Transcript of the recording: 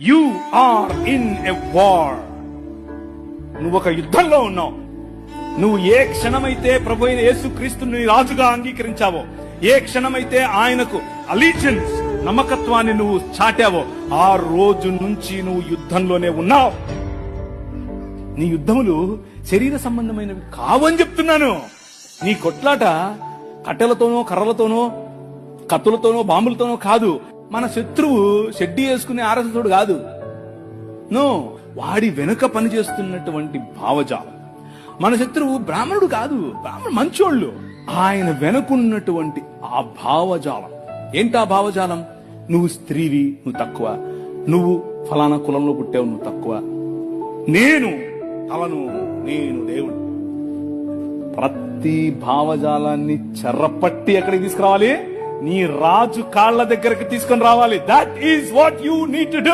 You are in a war. నువ్వు ఒక యుద్ధంలో ఉన్నావు. నువ్వు ఏ క్షణమైతే ప్రభు అయిన యేసుక్రీస్తుని రాజుగా అంగీకరించావో, ఏ క్షణమైతే ఆయనకు అలీజియన్స్ నమ్మకత్వాన్ని నువ్వు చాటావో, ఆ రోజు నుంచి నువ్వు యుద్ధంలోనే ఉన్నావు. నీ యుద్ధములు శరీర సంబంధమైనవి కావని చెప్తున్నాను. నీ కొట్లాట కట్టెలతోనో, కర్రలతోనో, కత్తులతోనో, బాంబులతోనో కాదు. మన శత్రువు షెడ్డీ వేసుకునే ఆరసుడు కాదు. నో, వాడి వెనుక పనిచేస్తున్నటువంటి భావజాలం. మన శత్రువు బ్రాహ్మణుడు కాదు, బ్రాహ్మణుడు మంచోళ్ళు. ఆయన వెనుకున్నటువంటి ఆ భావజాలం. ఏంటా భావజాలం? నువ్వు స్త్రీవి, నువ్వు తక్కువ. నువ్వు ఫలానా కులంలో పుట్టావు, నువ్వు తక్కువ. నేను అవను, నేను దేవుడు. ప్రతి భావజాలాన్ని చెరపట్టి ఎక్కడికి తీసుకురావాలి? నీ రాజు కాళ్ల దగ్గరికి తీసుకొని రావాలి. That is what you need to do.